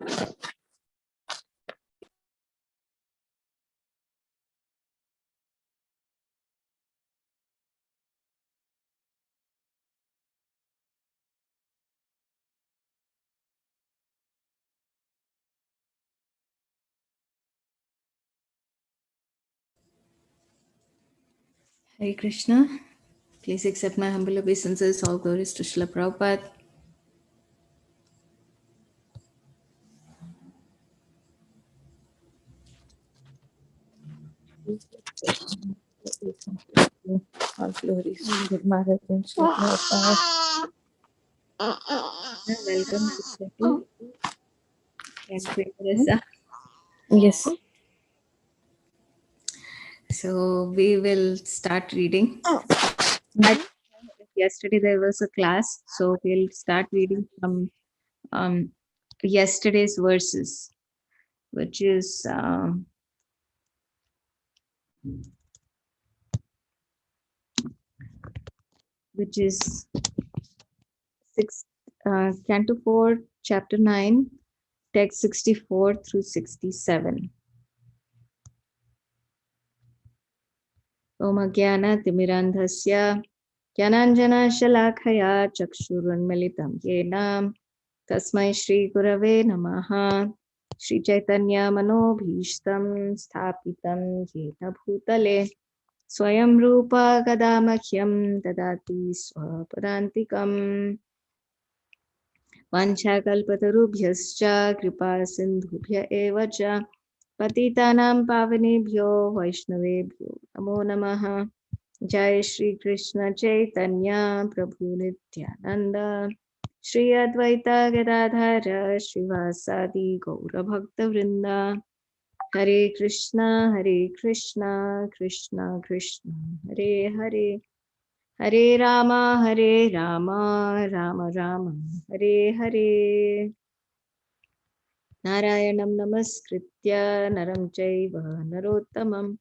Hare Krishna. Please accept my humble obeisances. All glories to Srila Prabhupada. All glories to Guru Maharaj and Srila Prabhupada. Welcome to Setu and Teresa. Yes. So we will start reading. Yesterday there was a class, so we'll start reading from yesterday's verses, which is Canto 4, Chapter 9, text 64 through 67. Om Jnana-timirandhasya Jnananjana-shalakaya Chakshurunmilitam Yena Tasmai Shri Gurave Namaha. Shri Chaitanya Manobhishtam Sthapitam Yena Bhutale Swayam Rupa Gadamahyam Dadati Swapadantikam Vanchakalpatarubhyascha Kripa Sindhubhya Eva Cha Patitanam Pavanebhyo Vaishnavebhyo Namo Namaha. Jai Shri Krishna Chaitanya Prabhu Nityananda Shri Advaita Gadadhara Srivasadi Gaura Bhakta Vrinda. Hare Krishna Krishna Krishna Hare Hare Hare Rama Rama Rama Hare Hare. Narayanam Namaskritya Naram Chaiva Narottamam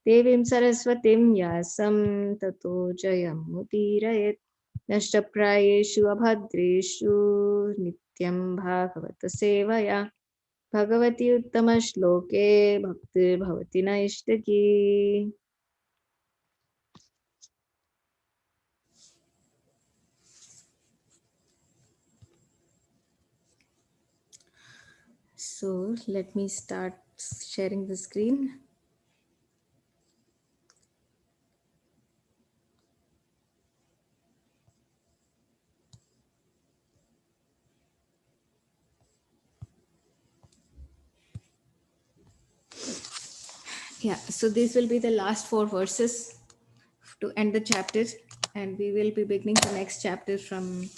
Devim Saraswatim Yasam Tato Jayam Mudirayet. Nashtaprayeshu abhadreshu Nityam Bhagavata Sevaya Bhagavati Uttama Shloke Bhaktir Bhavati Naishtaki. So let me start sharing the screen. Yeah, so these will be the last 4 verses to end the chapter, and we will be beginning the next chapter from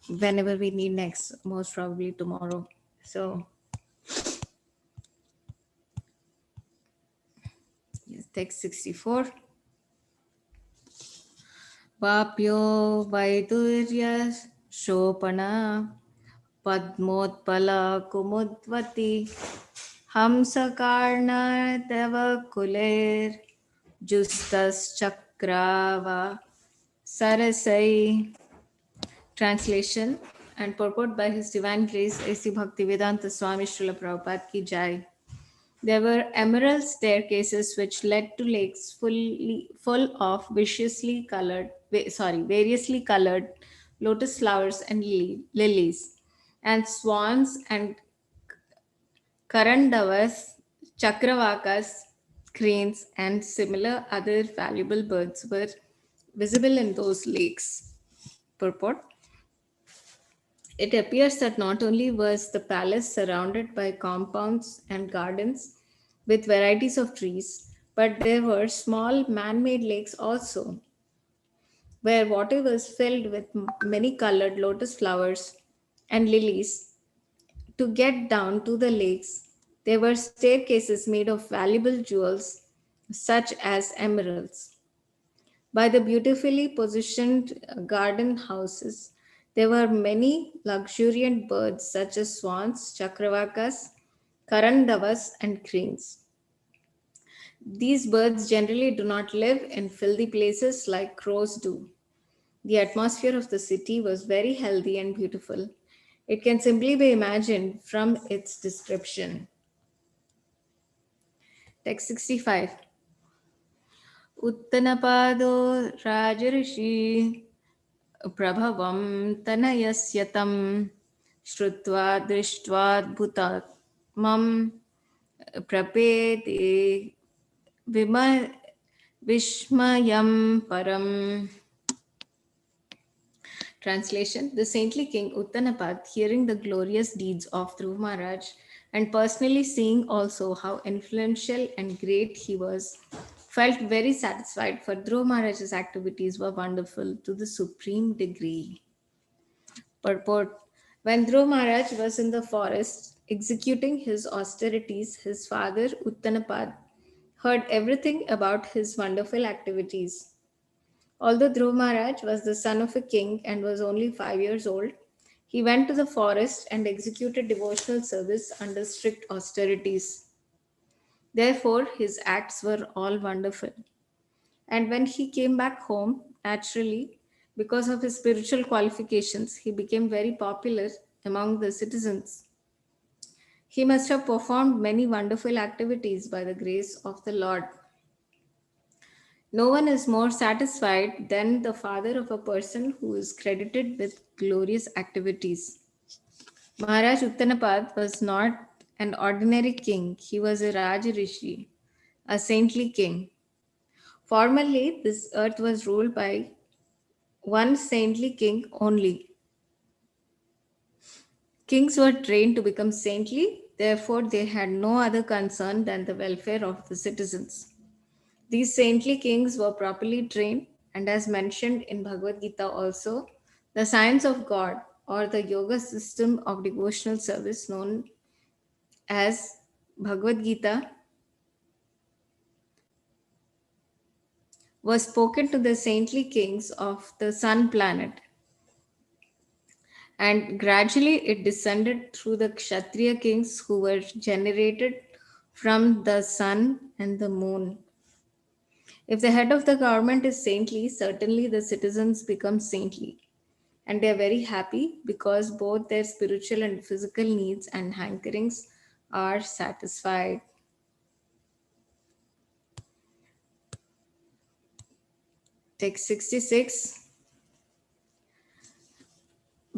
whenever we need next, most probably tomorrow. So yes, text 64. Vapyo Vaidurya Shopana Padmotpala Kumudvati Hamsakarna Deva Kuler Justas Chakrava Sarasai. Translation and purport by His Divine Grace A.C. Bhaktivedanta Swami Srila Prabhupada Ki Jai. There were emerald staircases which led to lakes full of variously colored lotus flowers and lilies, and swans and karandavas, chakravakas, cranes, and similar other valuable birds were visible in those lakes. Purport. It appears that not only was the palace surrounded by compounds and gardens with varieties of trees, but there were small man made lakes also, where water was filled with many colored lotus flowers and lilies. To get down to the lakes, there were staircases made of valuable jewels, such as emeralds. By the beautifully positioned garden houses, there were many luxuriant birds such as swans, chakravakas, karandavas, and cranes. These birds generally do not live in filthy places like crows do. The atmosphere of the city was very healthy and beautiful. It can simply be imagined from its description. Text 65. Uttanapado Rajarishi Prabhavam Tanayasya Tam Shrutva Drishtvaadbhutamam Prapeti Vima Vishmayam Param. Translation: The saintly king Uttanapad, hearing the glorious deeds of Dhruv Maharaj and personally seeing also how influential and great he was, felt very satisfied, for Dhruv Maharaj's activities were wonderful to the supreme degree. Purport: When Dhruv Maharaj was in the forest executing his austerities, his father Uttanapad heard everything about his wonderful activities. Although Dhruv Maharaj was the son of a king and was only 5 years old, he went to the forest and executed devotional service under strict austerities. Therefore, his acts were all wonderful. And when he came back home, naturally, because of his spiritual qualifications, he became very popular among the citizens. He must have performed many wonderful activities by the grace of the Lord. No one is more satisfied than the father of a person who is credited with glorious activities. Maharaj Uttanapad was not an ordinary king, he was a Rajarishi, a saintly king. Formerly, this earth was ruled by one saintly king only. Kings were trained to become saintly, therefore, they had no other concern than the welfare of the citizens. These saintly kings were properly trained, and as mentioned in Bhagavad Gita also, the science of God or the yoga system of devotional service known as Bhagavad Gita was spoken to the saintly kings of the sun planet, and gradually it descended through the Kshatriya kings who were generated from the sun and the moon. If the head of the government is saintly, certainly the citizens become saintly. And they are very happy because both their spiritual and physical needs and hankerings are satisfied. Text 66.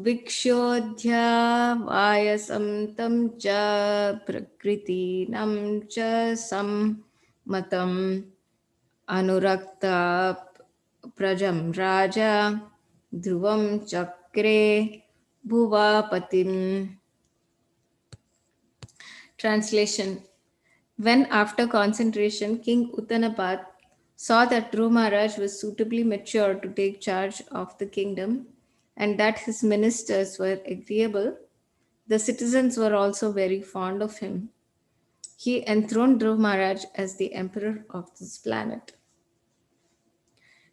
Vikshodhya vayasam tam cha prakritinam cha sammatam anurakta prajam raja dhruvam chakre bhuvapatim. Translation: When after concentration, King Uttanapad saw that Dhruv Maharaj was suitably mature to take charge of the kingdom and that his ministers were agreeable, the citizens were also very fond of him. He enthroned Dhruv Maharaj as the emperor of this planet.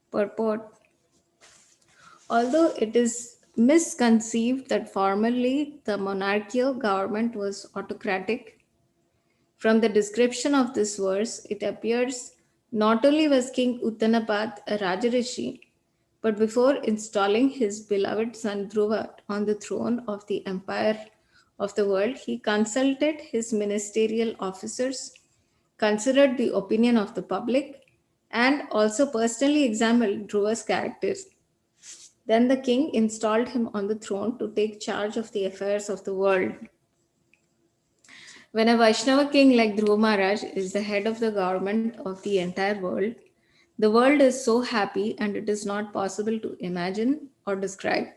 Purport: Although it is misconceived that formerly the monarchical government was autocratic, from the description of this verse, it appears not only was King Uttanapad a Rajarishi, but before installing his beloved son Dhruva on the throne of the empire of the world, he consulted his ministerial officers, considered the opinion of the public, and also personally examined Dhruva's characters. Then the king installed him on the throne to take charge of the affairs of the world. When a Vaishnava king like Dhruva Maharaj is the head of the government of the entire the world is so happy and it is not possible to imagine or describe.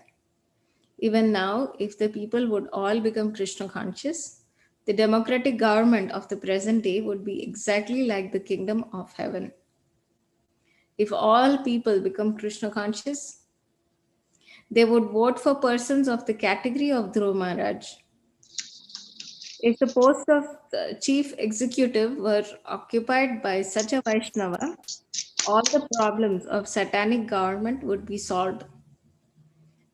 Even now, if the people would all become Krishna conscious, the democratic government of the present day would be exactly like the kingdom of heaven. If all people become Krishna conscious, they would vote for persons of the category of Dhruva Maharaj. If the post of the chief executive were occupied by such a Vaishnava, all the problems of satanic government would be solved.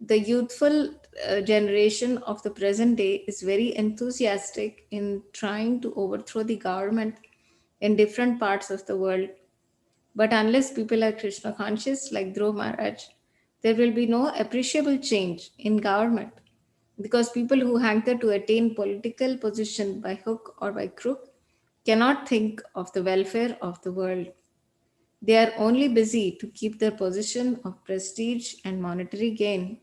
The youthful generation of the present day is very enthusiastic in trying to overthrow the government in different parts of the world. But unless people are Krishna conscious like Dhruv Maharaj, there will be no appreciable change in government. because people who hanker to attain political position by hook or by crook cannot think of the welfare of the world. They are only busy to keep their position of prestige and monetary gain.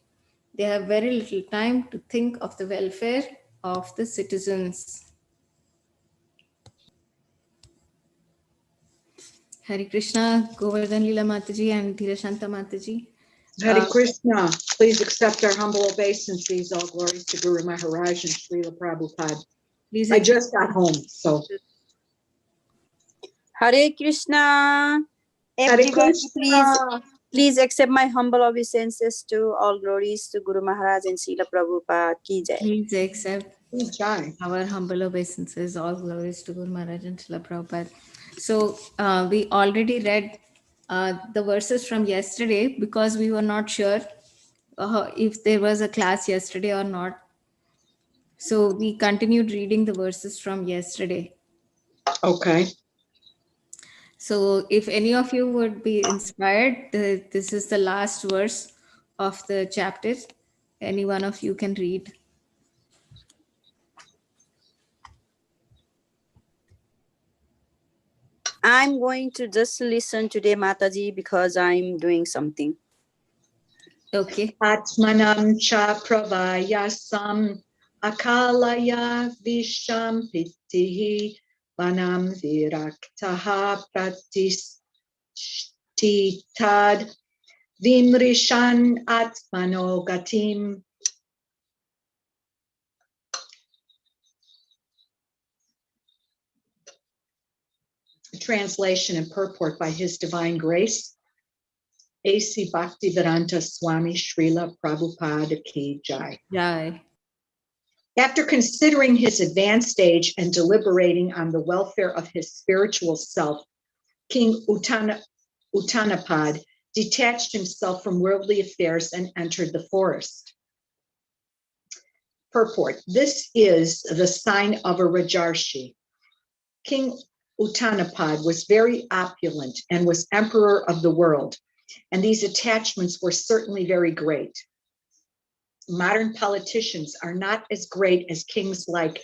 They have very little time to think of the welfare of the citizens. Hari Krishna, Govardhan Lila Mataji, and Dhirashanta Mataji. Hare Krishna, please accept our humble obeisances. All glories to Guru Maharaj and Srila Prabhupada. Please I accept. just got home, so. Hare Krishna. Hare Everybody, Krishna. please accept my humble obeisances to all glories to Guru Maharaj and Srila Prabhupada ki jai. Please accept Jai. our humble obeisances. All glories to Guru Maharaj and Srila Prabhupada. So we already read the verses from yesterday because we were not sure if there was a class yesterday or not. So we continued reading the verses from yesterday. Okay. So if any of you would be inspired, this is the last verse of the chapter. Any one of you can read. I'm going to just listen today, Mataji, because I'm doing something. Okay. Atmanam cha pravayasam akalaya visham pitihi vanam viraktaha pratistitad vimrishan atmano gatim. Translation and purport by His Divine Grace, A.C. Bhaktivedanta Swami Srila Prabhupada Ki Jai. Jai. After considering his advanced age and deliberating on the welfare of his spiritual self, King Uttanapad detached himself from worldly affairs and entered the forest. Purport: this is the sign of a Rajarshi. King Uttanapad was very opulent and was emperor of the world, and these attachments were certainly very great. Modern politicians are not as great as kings like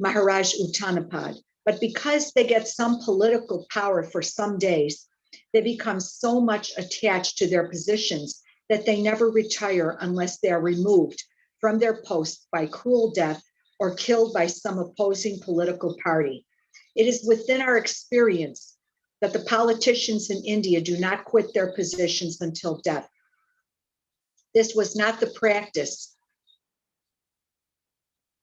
Maharaj Uttanapad, but because they get some political power for some days, they become so much attached to their positions that they never retire unless they are removed from their posts by cruel death or killed by some opposing political party. It is within our experience that the politicians in India do not quit their positions until death. This was not the practice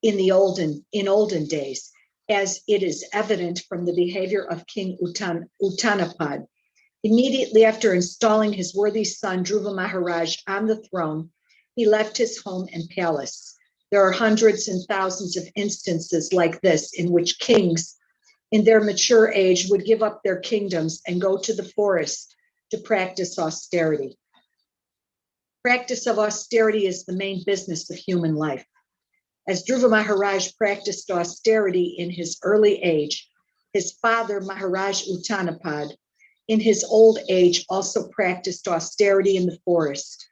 in olden days, as it is evident from the behavior of King Uttanapad. Immediately after installing his worthy son Dhruva Maharaj on the throne, he left his home and palace. There are hundreds and thousands of instances like this in which kings in their mature age would give up their kingdoms and go to the forest to practice austerity. Practice of austerity is the main business of human life. As Dhruva Maharaj practiced austerity in his early age, his father Maharaj Uttanapad in his old age also practiced austerity in the forest.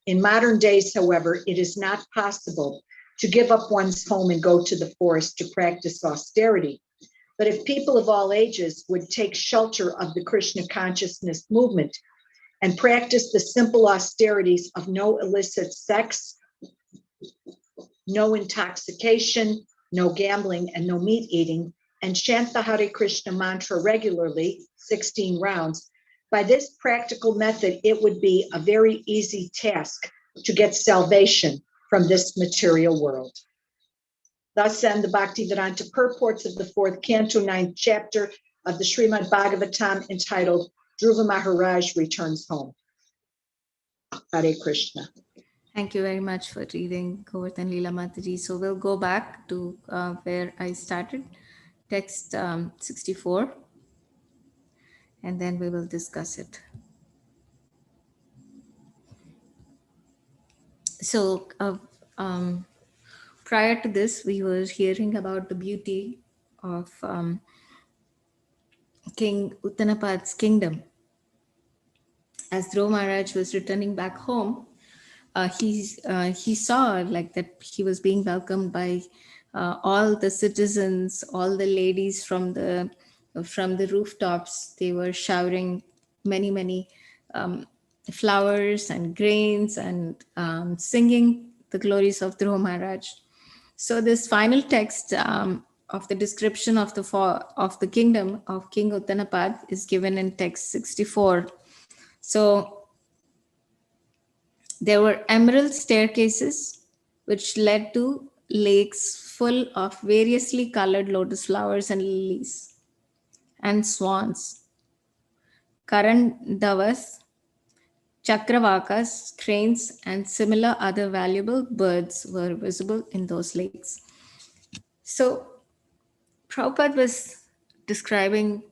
In modern days, however, it is not possible to give up one's home and go to the forest to practice austerity. But if people of all ages would take shelter of the Krishna consciousness movement and practice the simple austerities of no illicit sex, no intoxication, no gambling, and no meat eating, and chant the Hare Krishna mantra regularly, 16 rounds, by this practical method, it would be a very easy task to get salvation from this material world. Thus end the Bhaktivedanta purports of the 4th canto, 9th chapter of the Srimad Bhagavatam, entitled Dhruva Maharaj Returns Home. Hare Krishna. Thank you very much for reading Govardhan Leela Mataji. So we'll go back to where I started, text 64, and then we will discuss it. So prior to this, we were hearing about the beauty of King Uttanapad's kingdom. As Dhruva Maharaj was returning back home, he saw like that he was being welcomed by all the citizens, all the ladies from the rooftops. They were showering many um, flowers and grains and singing the glories of Dhruva Maharaj. So this final text of the description of of the kingdom of King Uttanapad is given in text 64. So there were emerald staircases which led to lakes full of variously colored lotus flowers and lilies and swans. Karandavas, Chakravakas, cranes, and similar other valuable birds were visible in those lakes. So Prabhupada was describing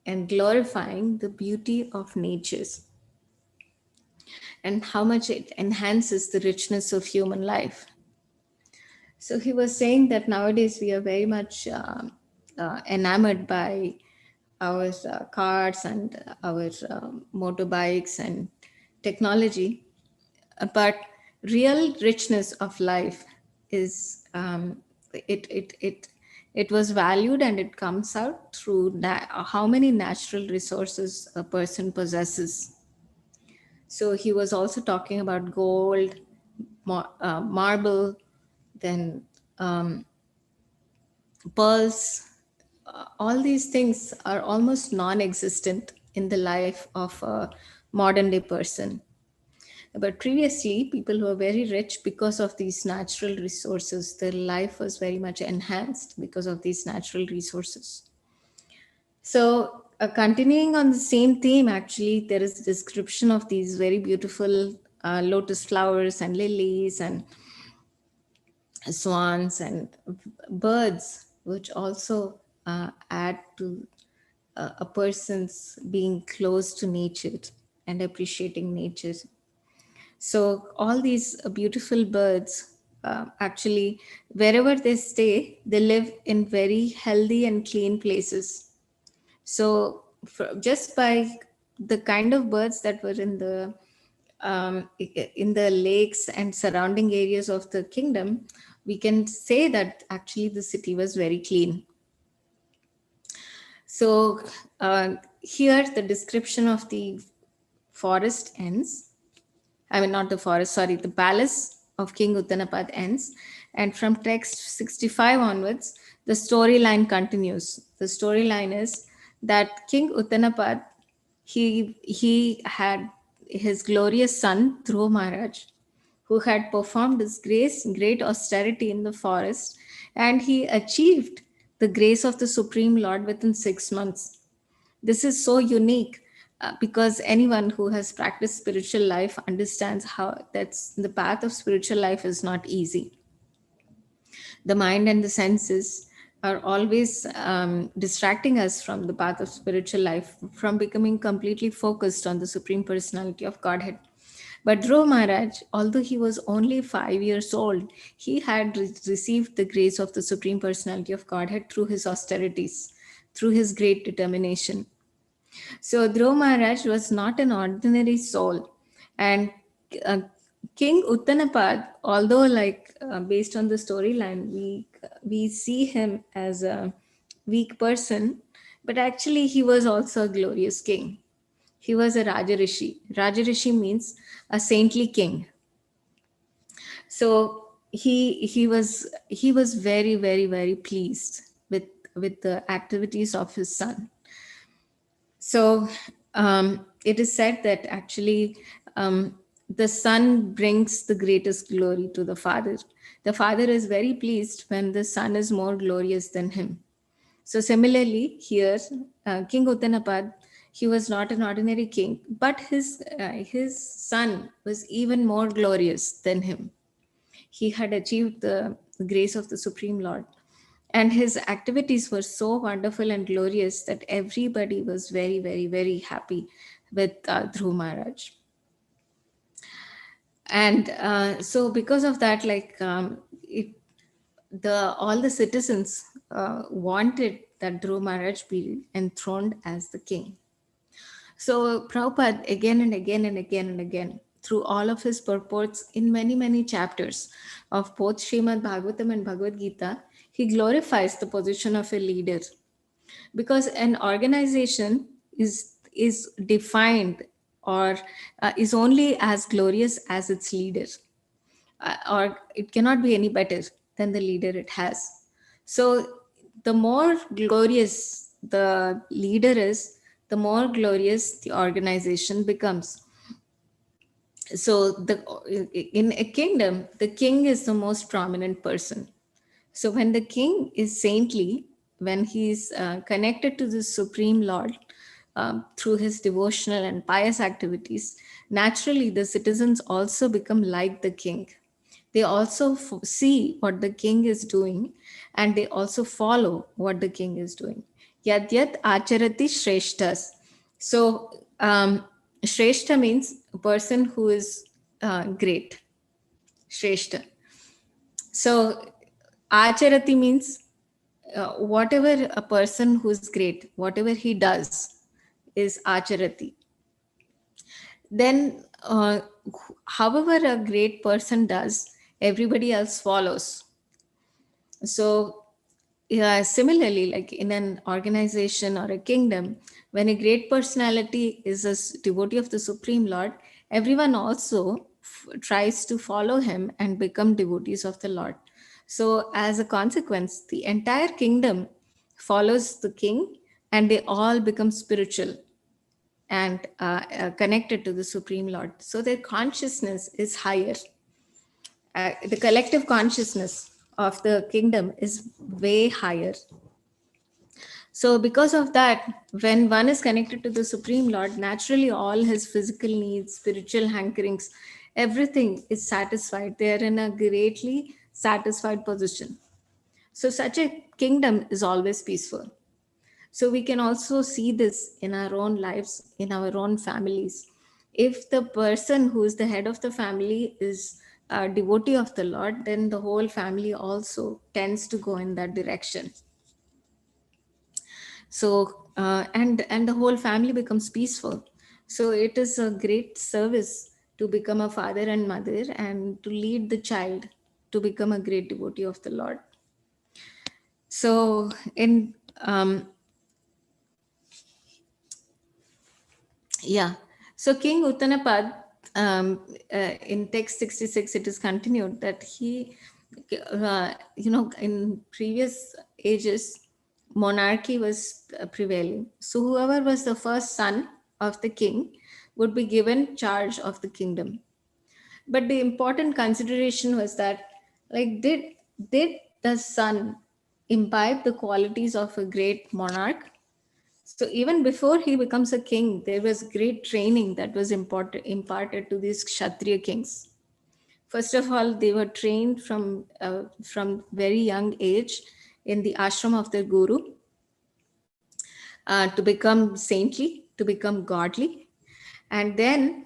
and glorifying the beauty of natures and how much it enhances the richness of human life. So he was saying that nowadays we are very much enamored by our cars and our motorbikes and technology, but real richness of life is it was valued, and it comes out through how many natural resources a person possesses. So he was also talking about gold, marble, then pearls. All these things are almost non-existent in the life of a modern day person. But previously, people who were very rich because of these natural resources, their life was very much enhanced because of these natural resources. So, continuing on the same theme, actually, there is a description of these very beautiful lotus flowers and lilies and swans and birds, which also add to a person's being close to nature and appreciating nature. So all these beautiful birds, actually, wherever they stay, they live in very healthy and clean places. So just by the kind of birds that were in the lakes and surrounding areas of the kingdom, we can say that actually the city was very clean. So here the description of the forest ends. I mean, not the forest, sorry, the palace of King Uttanapad ends. And from text 65 onwards, the storyline continues. The storyline is that King Uttanapad, he had his glorious son, Dhruva Maharaj, who had performed his great austerity in the forest, and he achieved the grace of the Supreme Lord within 6 months. This is so unique because anyone who has practiced spiritual life understands how that's the path of spiritual life is not easy. The mind and the senses are always distracting us from the path of spiritual life, from becoming completely focused on the Supreme Personality of Godhead. But Dhruva Maharaj, although he was only 5 years old, he had received the grace of the Supreme Personality of Godhead through his austerities, through his great determination. So Dhruva Maharaj was not an ordinary soul. And uh, King Uttanapad, although based on the storyline, we see him as a weak person, but actually he was also a glorious king. He was a Rajarishi. Rajarishi means a saintly king. So he was very pleased with the activities of his son. So it is said that actually the son brings the greatest glory to the father. The father is very pleased when the son is more glorious than him. So similarly, here King Uttanapad, he was not an ordinary king, but his son was even more glorious than him. He had achieved the grace of the Supreme Lord, and his activities were so wonderful and glorious that everybody was very happy with Dhruv Maharaj. And so because of that, all the citizens wanted that Dhruv Maharaj be enthroned as the king. So Prabhupada again and again and again and again, through all of his purports in many, many chapters of both Srimad Bhagavatam and Bhagavad Gita, he glorifies the position of a leader, because an organization is defined, or is only as glorious as its leader, or it cannot be any better than the leader it has. So the more glorious the leader is, the more glorious the organization becomes. So in a kingdom, the king is the most prominent person. So when the king is saintly, when he's connected to the Supreme Lord through his devotional and pious activities, naturally the citizens also become like the king. They also see what the king is doing, and they also follow what the king is doing. Yad yat acharati shreshtas. So shreshta means a person who is great. Shreshta. So acharati means whatever a person who's great, whatever he does is acharati. Then however a great person does, everybody else follows. So yeah, similarly, like in an organization or a kingdom, when a great personality is a devotee of the Supreme Lord, everyone also tries to follow him and become devotees of the Lord. So as a consequence, the entire kingdom follows the king, and they all become spiritual and connected to the Supreme Lord. So their consciousness is higher. The collective consciousness of the kingdom is way higher. So, because of that, when one is connected to the Supreme Lord, naturally all his physical needs, spiritual hankerings, everything is satisfied. They are in a greatly satisfied position. So, such a kingdom is always peaceful. So, we can also see this in our own lives, in our own families. If the person who is the head of the family is a devotee of the Lord, then the whole family also tends to go in that direction. So and the whole family becomes peaceful. So it is a great service to become a father and mother, and to lead the child to become a great devotee of the Lord. So in yeah, so King Uttanapad, in text 66 it is continued that he in previous ages monarchy was prevailing. So whoever was the first son of the king would be given charge of the kingdom. But the important consideration was that, like, did the son imbibe the qualities of a great monarch? So even before he becomes a king, there was great training that was imparted to these Kshatriya kings. First of all, they were trained from very young age in the ashram of their guru, to become saintly, to become godly, and then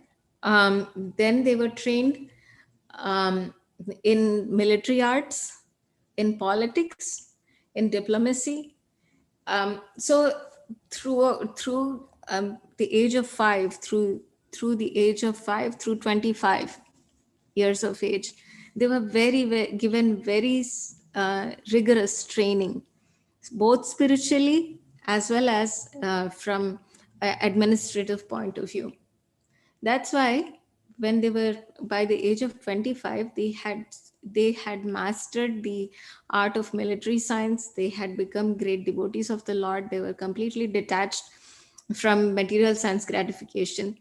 they were trained um, in military arts, in politics, in diplomacy. So through the age of 5, through the age of 5 through 25 years of age, they were given very rigorous training, both spiritually as well as from an administrative point of view. That's why when they were by the age of 25, they had mastered the art of military science. They had become great devotees of the Lord. They were completely detached from material sense gratification.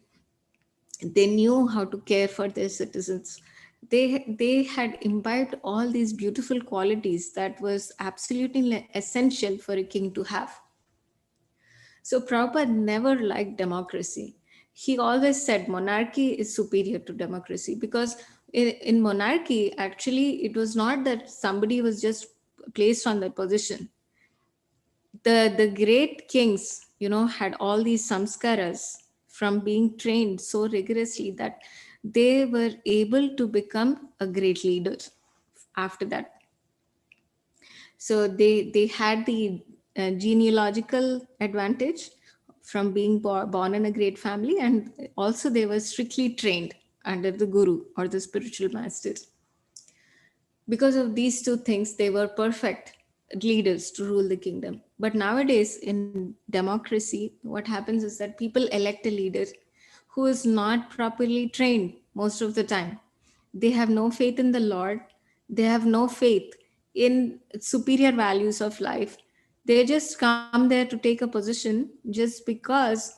They knew how to care for their citizens. They had imbibed all these beautiful qualities that was absolutely essential for a king to have. So Prabhupada never liked democracy. He always said monarchy is superior to democracy, because in monarchy, actually, it was not that somebody was just placed on that position. The great kings, had all these samskaras from being trained so rigorously that they were able to become a great leader after that. So they had the genealogical advantage from being born in a great family, and also they were strictly trained under the guru or the spiritual master. Because of these two things, they were perfect leaders to rule the kingdom. But nowadays, in democracy, what happens is that people elect a leader who is not properly trained most of the time. They have no faith in the Lord, they have no faith in superior values of life. They just come there to take a position just because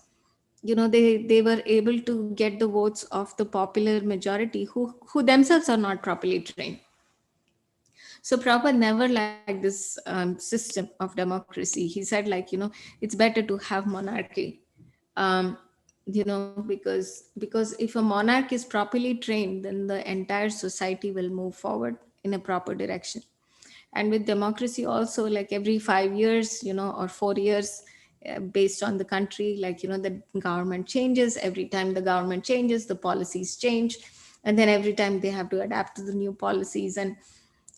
they were able to get the votes of the popular majority who themselves are not properly trained. So Prabhupada never liked this system of democracy. He said, like, it's better to have monarchy. Um, because if a monarch is properly trained, then the entire society will move forward in a proper direction. And with democracy also, like every 5 years, or 4 years, based on the country, like, the government changes. Every time the government changes, the policies change, and then every time they have to adapt to the new policies. And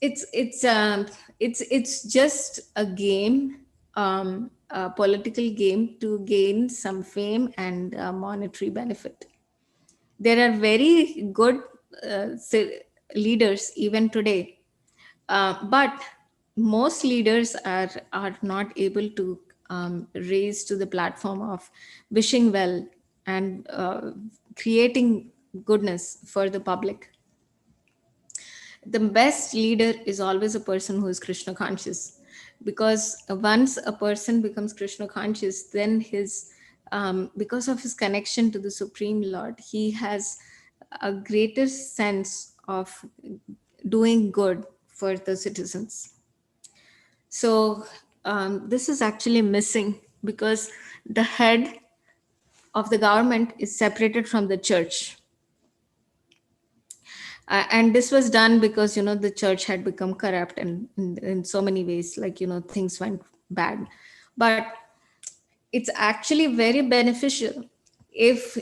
it's just a game, a political game to gain some fame and monetary benefit. There are very good leaders even today, but most leaders are not able to raise to the platform of wishing well and creating goodness for the public. The best leader is always a person who is Krishna conscious, because once a person becomes Krishna conscious, then his because of his connection to the Supreme Lord, he has a greater sense of doing good for the citizens. So this is actually missing because the head of the government is separated from the church. And this was done because the church had become corrupt, and in so many ways, like things went bad. But it's actually very beneficial if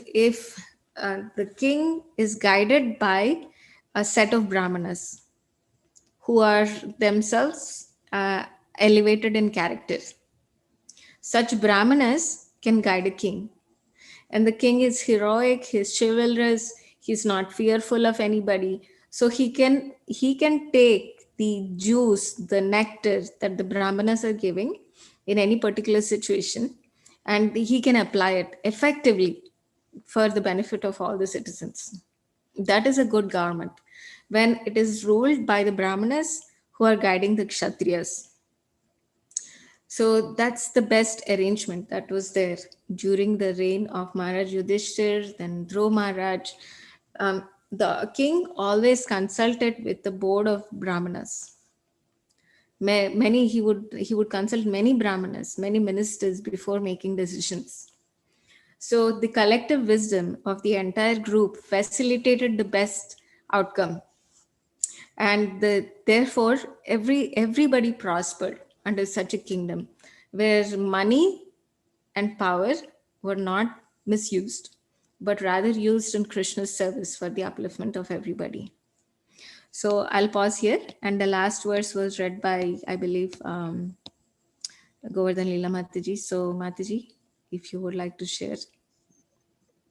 the king is guided by a set of brahmanas who are themselves elevated in character. Such brahmanas can guide a king, and the king is heroic, he's chivalrous, he's not fearful of anybody. So he can take the juice, the nectar that the brahmanas are giving in any particular situation, and he can apply it effectively for the benefit of all the citizens. That is a good government, when it is ruled by the brahmanas who are guiding the kshatriyas. So that's the best arrangement that was there during the reign of Maharaj Yudhishthir, then Dhruv Maharaj. The king always consulted with the board of brahmanas. Many he would consult many brahmanas, many ministers before making decisions. So the collective wisdom of the entire group facilitated the best outcome, and therefore everybody prospered under such a kingdom where money and power were not misused, but rather used in Krishna's service for the upliftment of everybody. So I'll pause here, and the last verse was read by, I believe, Govardhan Leela Mataji. So Mataji, if you would like to share.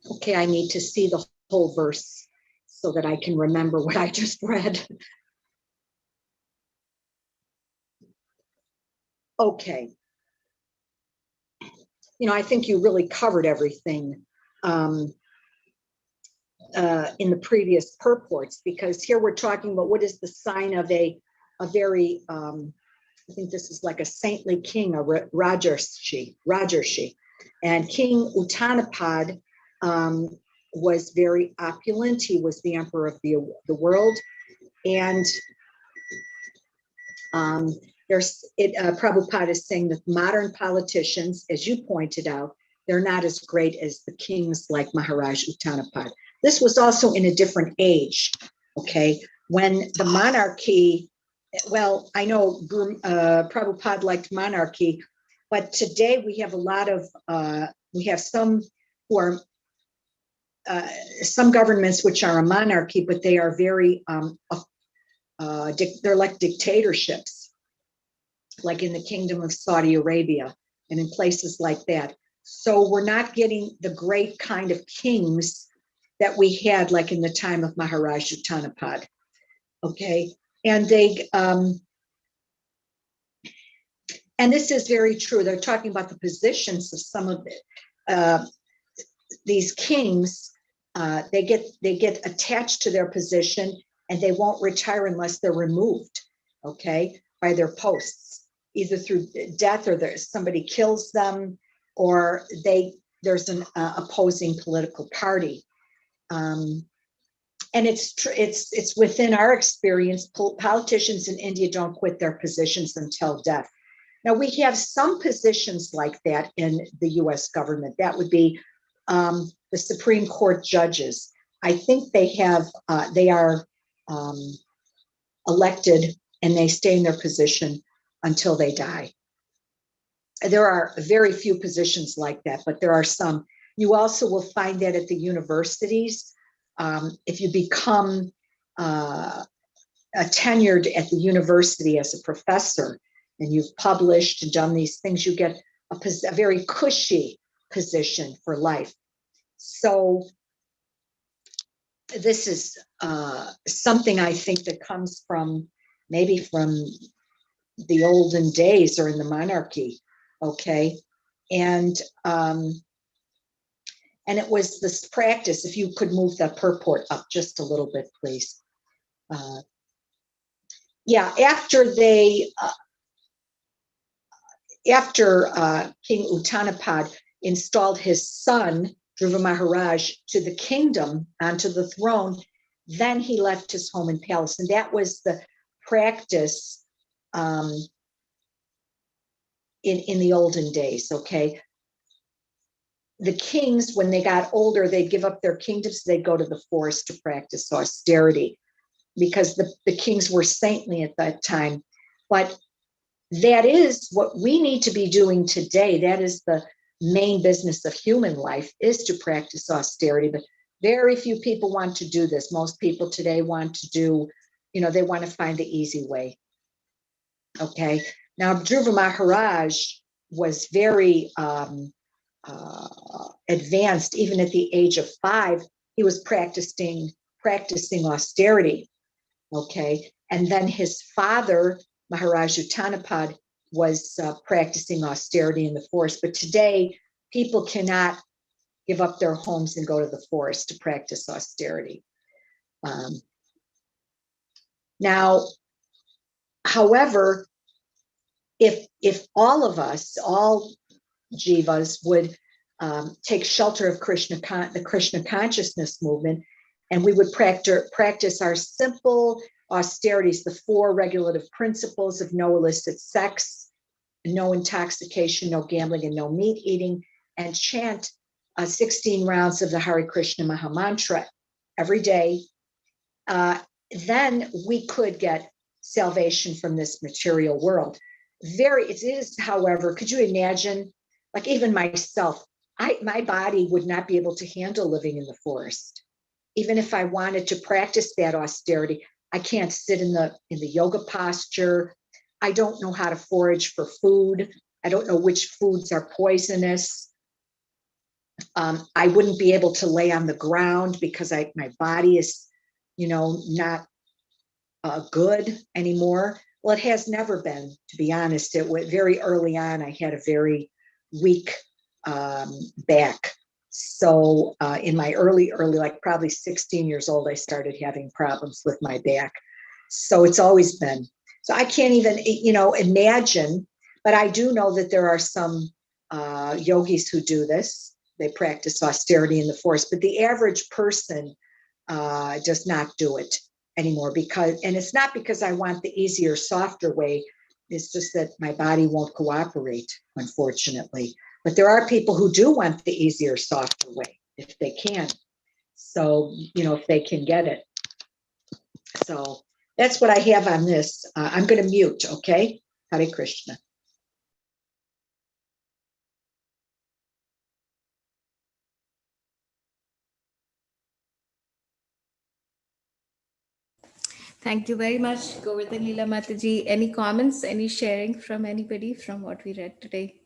Okay, I need to see the whole verse so that I can remember what I just read. Okay. I think you really covered everything in the previous purports, because here we're talking about what is the sign of a very, I think this is like a saintly king, a Rajarshi. And King Uttanapad was very opulent. He was the emperor of the world. And Prabhupada is saying that modern politicians, as you pointed out, they're not as great as the kings like Maharaj Uttanapad. This was also in a different age, okay? When the monarchy, well, I know Prabhupada liked monarchy, but today we have a lot of, we have some who are, some governments which are a monarchy, but they are very, they're like dictatorships, like in the Kingdom of Saudi Arabia and in places like that. So we're not getting the great kind of kings that we had, like in the time of Maharaj Uttanapad. Okay, and they and this is very true. They're talking about the positions of some of these kings. They get attached to their position, and they won't retire unless they're removed, okay, by their posts, either through death or somebody kills them, or there's an opposing political party. And it's within our experience, politicians in India don't quit their positions until death. Now, we have some positions like that in the US government. That would be the Supreme Court judges. I think they are elected and they stay in their position until they die. There are very few positions like that, but there are some. You also will find that at the universities. If you become tenured at the university as a professor and you've published and done these things, you get a very cushy position for life. So this is something I think that comes from maybe from the olden days or in the monarchy, okay? And it was this practice, if you could move that purport up just a little bit, please. Yeah, after King Uttanapad installed his son, Dhruva Maharaj, to the kingdom, onto the throne, then he left his home and palace. And that was the practice in the olden days, okay? The kings, when they got older, they'd give up their kingdoms, they'd go to the forest to practice austerity because the kings were saintly at that time. But that is what we need to be doing today. That is the main business of human life, is to practice austerity. But very few people want to do this. Most people today want to do, they want to find the easy way. Okay. Now, Dhruva Maharaj was very advanced. Even at the age of 5, he was practicing austerity. Okay. And then his father, Maharaj Uttanapad, was practicing austerity in the forest. But today, people cannot give up their homes and go to the forest to practice austerity. Now, however, if all of us, all jivas, would take shelter of the Krishna consciousness movement, and we would practice our simple austerities, the 4 regulative principles of no illicit sex, no intoxication, no gambling, and no meat eating, and chant 16 rounds of the Hare Krishna Maha Mantra every day, then we could get salvation from this material world. It is, however, could you imagine, like even myself, my body would not be able to handle living in the forest. Even if I wanted to practice that austerity, I can't sit in the yoga posture. I don't know how to forage for food. I don't know which foods are poisonous. I wouldn't be able to lay on the ground because my body is, not good anymore. Well, it has never been, to be honest. It went very early on. I had a very weak back. So in my early, like probably 16 years old, I started having problems with my back. So it's always been. So I can't even, imagine, but I do know that there are some yogis who do this. They practice austerity in the forest, but the average person does not do it anymore and it's not because I want the easier, softer way. It's just that my body won't cooperate, unfortunately. But there are people who do want the easier, softer way if they can. So, if they can get it. So that's what I have on this. I'm going to mute, okay? Hare Krishna. Thank you very much, Govardhan Leela Mataji. Any comments, any sharing from anybody from what we read today?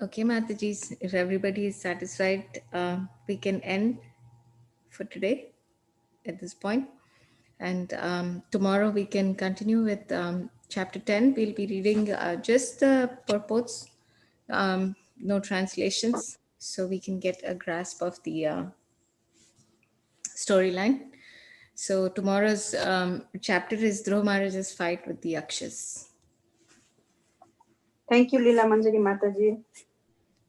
Okay, Mataji, if everybody is satisfied, we can end for today at this point. And tomorrow we can continue with chapter 10. We'll be reading just the purports, no translations, so we can get a grasp of the storyline. So tomorrow's chapter is Dhruva Maharaj's fight with the Yakshas. Thank you, Leela Manjari Mataji,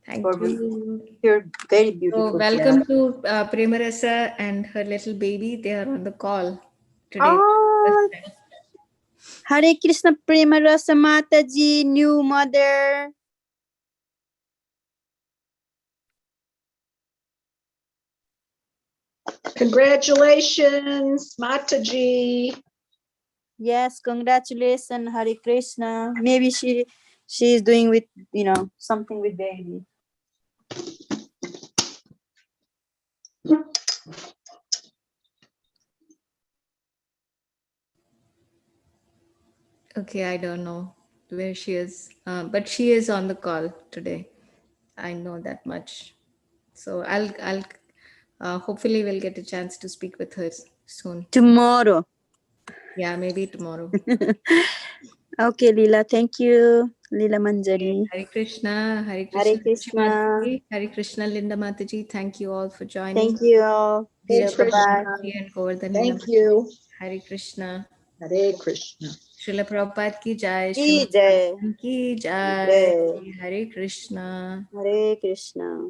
Thank for you. bringing your very beautiful. So welcome to Premarasa and her little baby. They are on the call today. Oh, Hare Krishna Premarasa Mataji, new mother. Congratulations, Mataji. Yes, congratulations, Hare Krishna. Maybe she is doing with something with baby. Okay, I don't know where she is, but she is on the call today. I know that much. So I'll hopefully we'll get a chance to speak with her soon. Tomorrow. Yeah, maybe tomorrow. Okay, Leela. Thank you, Leela Manjari. Hare Krishna, Hare Krishna, Hare Krishna. Mataji, Hare Krishna, Linda Mataji. Thank you all for joining. Thank you all. Hare Krishna. And Govardhan Thank Linda you. Hare Krishna. Hare Krishna. Srila Prabhupada ki jai. Ki Srimad jai. Bhagavatam ki jai. Jai. Hare Krishna. Hare Krishna.